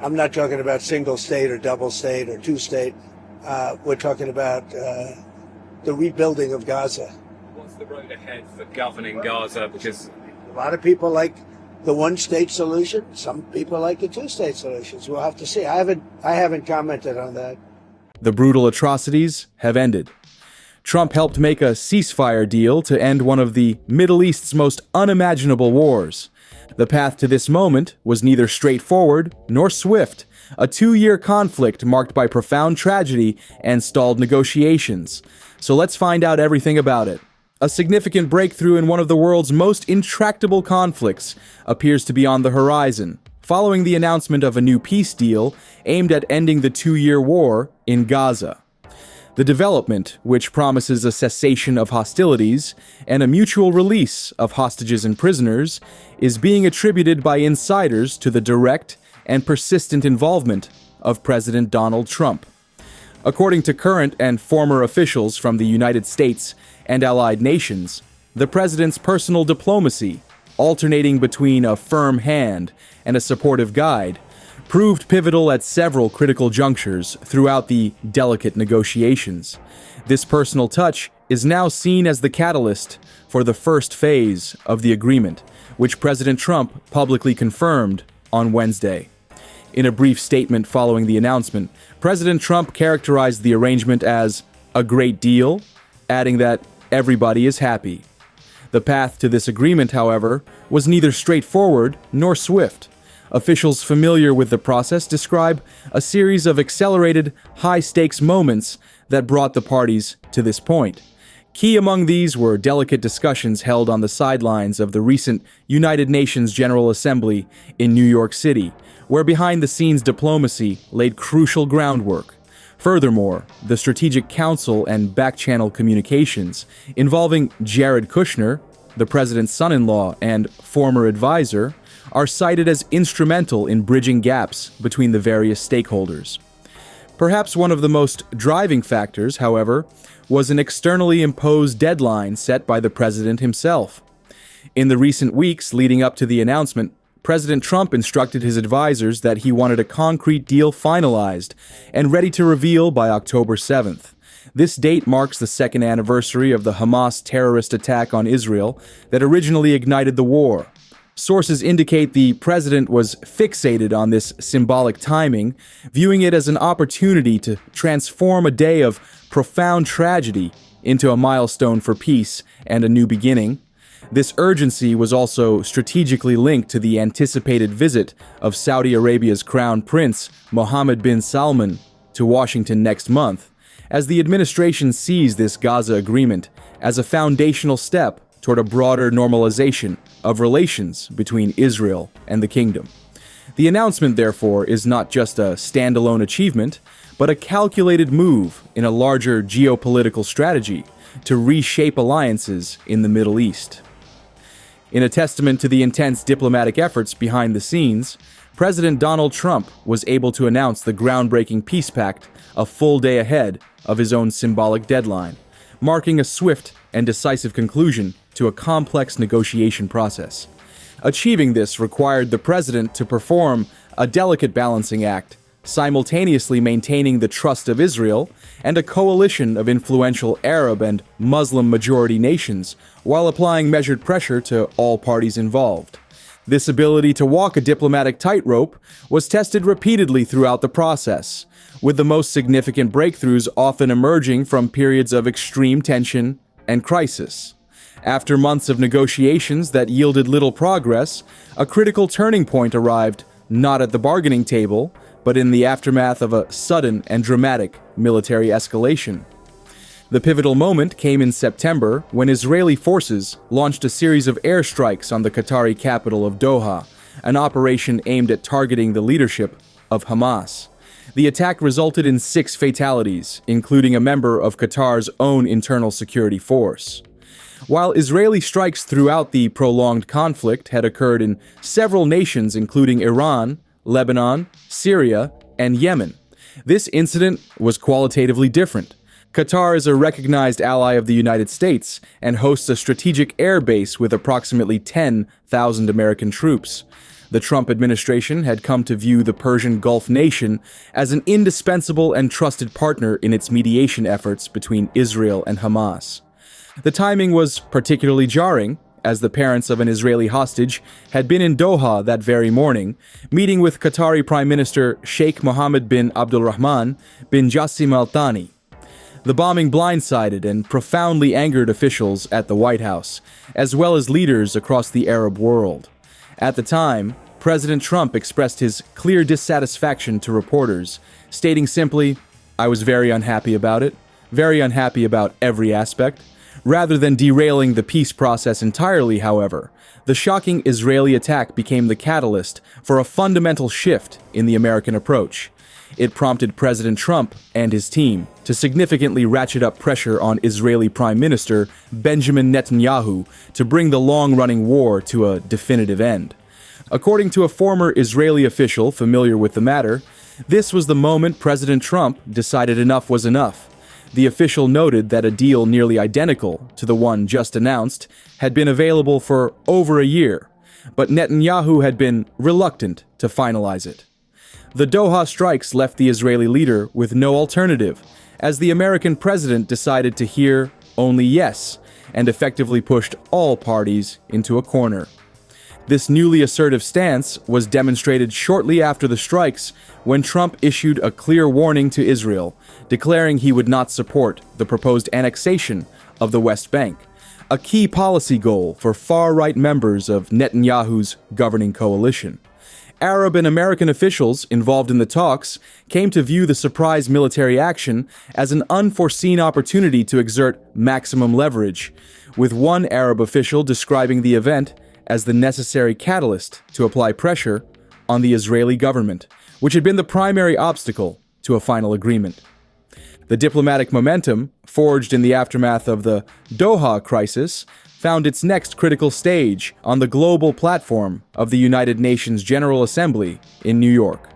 I'm not talking about single state or double state or two state. We're talking about the rebuilding of Gaza. What's the road ahead for governing Gaza? Because a lot of people like the one-state solution. Some people like the two-state solutions. We'll have to see. I haven't commented on that. The brutal atrocities have ended. Trump helped make a ceasefire deal to end one of the Middle East's most unimaginable wars. The path to this moment was neither straightforward nor swift, a 2-year conflict marked by profound tragedy and stalled negotiations. So let's find out everything about it. A significant breakthrough in one of the world's most intractable conflicts appears to be on the horizon, following the announcement of a new peace deal aimed at ending the 2-year war in Gaza. The development, which promises a cessation of hostilities and a mutual release of hostages and prisoners, is being attributed by insiders to the direct and persistent involvement of President Donald Trump. According to current and former officials from the United States and allied nations, the president's personal diplomacy, alternating between a firm hand and a supportive guide, proved pivotal at several critical junctures throughout the delicate negotiations. This personal touch is now seen as the catalyst for the first phase of the agreement, which President Trump publicly confirmed on Wednesday. In a brief statement following the announcement, President Trump characterized the arrangement as a great deal, adding that everybody is happy. The path to this agreement, however, was neither straightforward nor swift. Officials familiar with the process describe a series of accelerated, high-stakes moments that brought the parties to this point. Key among these were delicate discussions held on the sidelines of the recent United Nations General Assembly in New York City, where behind-the-scenes diplomacy laid crucial groundwork. Furthermore, the Strategic Council and back-channel communications involving Jared Kushner, the president's son-in-law and former advisor, are cited as instrumental in bridging gaps between the various stakeholders. Perhaps one of the most driving factors, however, was an externally imposed deadline set by the president himself. In the recent weeks leading up to the announcement, President Trump instructed his advisors that he wanted a concrete deal finalized and ready to reveal by October 7th. This date marks the second anniversary of the Hamas terrorist attack on Israel that originally ignited the war. Sources indicate the president was fixated on this symbolic timing, viewing it as an opportunity to transform a day of profound tragedy into a milestone for peace and a new beginning. This urgency was also strategically linked to the anticipated visit of Saudi Arabia's Crown Prince Mohammed bin Salman to Washington next month, as the administration sees this Gaza agreement as a foundational step toward a broader normalization of relations between Israel and the kingdom. The announcement, therefore, is not just a standalone achievement, but a calculated move in a larger geopolitical strategy to reshape alliances in the Middle East. In a testament to the intense diplomatic efforts behind the scenes, President Donald Trump was able to announce the groundbreaking peace pact a full day ahead of his own symbolic deadline, marking a swift and decisive conclusion to a complex negotiation process. Achieving this required the president to perform a delicate balancing act, simultaneously maintaining the trust of Israel and a coalition of influential Arab and Muslim-majority nations, while applying measured pressure to all parties involved. This ability to walk a diplomatic tightrope was tested repeatedly throughout the process, with the most significant breakthroughs often emerging from periods of extreme tension and crisis. After months of negotiations that yielded little progress, a critical turning point arrived, not at the bargaining table, but in the aftermath of a sudden and dramatic military escalation. The pivotal moment came in September when Israeli forces launched a series of airstrikes on the Qatari capital of Doha, an operation aimed at targeting the leadership of Hamas. The attack resulted in 6 fatalities, including a member of Qatar's own internal security force. While Israeli strikes throughout the prolonged conflict had occurred in several nations including Iran, Lebanon, Syria, and Yemen, this incident was qualitatively different. Qatar is a recognized ally of the United States and hosts a strategic air base with approximately 10,000 American troops. The Trump administration had come to view the Persian Gulf nation as an indispensable and trusted partner in its mediation efforts between Israel and Hamas. The timing was particularly jarring, as the parents of an Israeli hostage had been in Doha that very morning, meeting with Qatari Prime Minister Sheikh Mohammed bin Abdulrahman bin Jassim Al Thani. The bombing blindsided and profoundly angered officials at the White House, as well as leaders across the Arab world. At the time, President Trump expressed his clear dissatisfaction to reporters, stating simply, "I was very unhappy about it, very unhappy about every aspect." Rather than derailing the peace process entirely, however, the shocking Israeli attack became the catalyst for a fundamental shift in the American approach. It prompted President Trump and his team to significantly ratchet up pressure on Israeli Prime Minister Benjamin Netanyahu to bring the long-running war to a definitive end. According to a former Israeli official familiar with the matter, this was the moment President Trump decided enough was enough. The official noted that a deal nearly identical to the one just announced had been available for over a year, but Netanyahu had been reluctant to finalize it. The Doha strikes left the Israeli leader with no alternative, as the American president decided to hear only yes, and effectively pushed all parties into a corner. This newly assertive stance was demonstrated shortly after the strikes when Trump issued a clear warning to Israel, declaring he would not support the proposed annexation of the West Bank, a key policy goal for far-right members of Netanyahu's governing coalition. Arab and American officials involved in the talks came to view the surprise military action as an unforeseen opportunity to exert maximum leverage, with one Arab official describing the event as the necessary catalyst to apply pressure on the Israeli government, which had been the primary obstacle to a final agreement. The diplomatic momentum, forged in the aftermath of the Doha crisis, found its next critical stage on the global platform of the United Nations General Assembly in New York.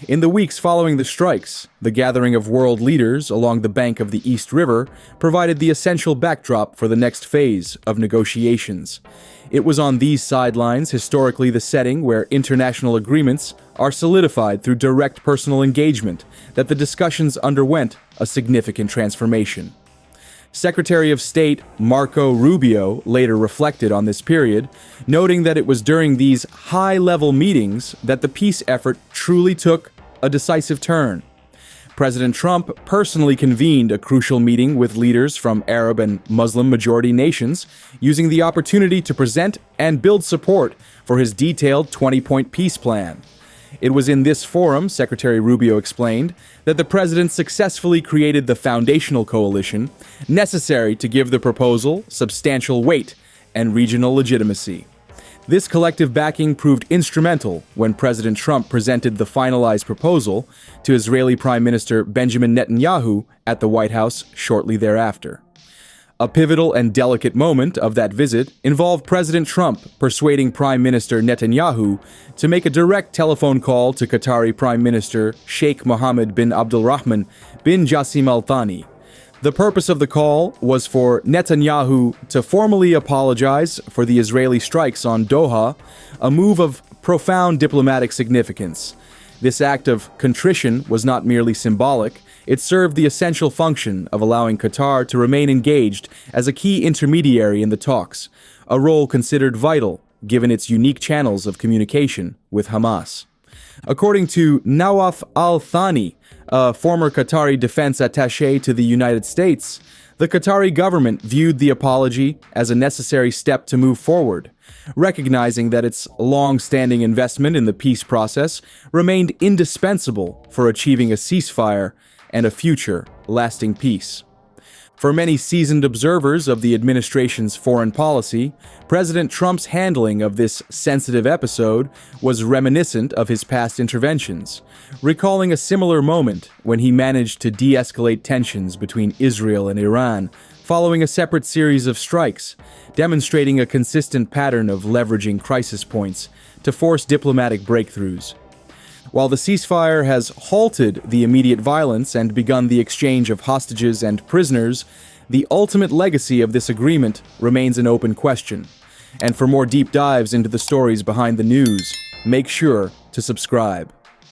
In the weeks following the strikes, the gathering of world leaders along the bank of the East River provided the essential backdrop for the next phase of negotiations. It was on these sidelines, historically the setting where international agreements are solidified through direct personal engagement, that the discussions underwent a significant transformation. Secretary of State Marco Rubio later reflected on this period, noting that it was during these high-level meetings that the peace effort truly took a decisive turn. President Trump personally convened a crucial meeting with leaders from Arab and Muslim-majority nations, using the opportunity to present and build support for his detailed 20-point peace plan. It was in this forum, Secretary Rubio explained, that the president successfully created the foundational coalition necessary to give the proposal substantial weight and regional legitimacy. This collective backing proved instrumental when President Trump presented the finalized proposal to Israeli Prime Minister Benjamin Netanyahu at the White House shortly thereafter. A pivotal and delicate moment of that visit involved President Trump persuading Prime Minister Netanyahu to make a direct telephone call to Qatari Prime Minister Sheikh Mohammed bin Abdulrahman bin Jassim Al Thani. The purpose of the call was for Netanyahu to formally apologize for the Israeli strikes on Doha, a move of profound diplomatic significance. This act of contrition was not merely symbolic, it served the essential function of allowing Qatar to remain engaged as a key intermediary in the talks, a role considered vital given its unique channels of communication with Hamas. According to Nawaf Al-Thani, a former Qatari defense attaché to the United States, the Qatari government viewed the apology as a necessary step to move forward, recognizing that its long-standing investment in the peace process remained indispensable for achieving a ceasefire and a future lasting peace. For many seasoned observers of the administration's foreign policy, President Trump's handling of this sensitive episode was reminiscent of his past interventions, recalling a similar moment when he managed to de-escalate tensions between Israel and Iran following a separate series of strikes, demonstrating a consistent pattern of leveraging crisis points to force diplomatic breakthroughs. While the ceasefire has halted the immediate violence and begun the exchange of hostages and prisoners, the ultimate legacy of this agreement remains an open question. And for more deep dives into the stories behind the news, make sure to subscribe.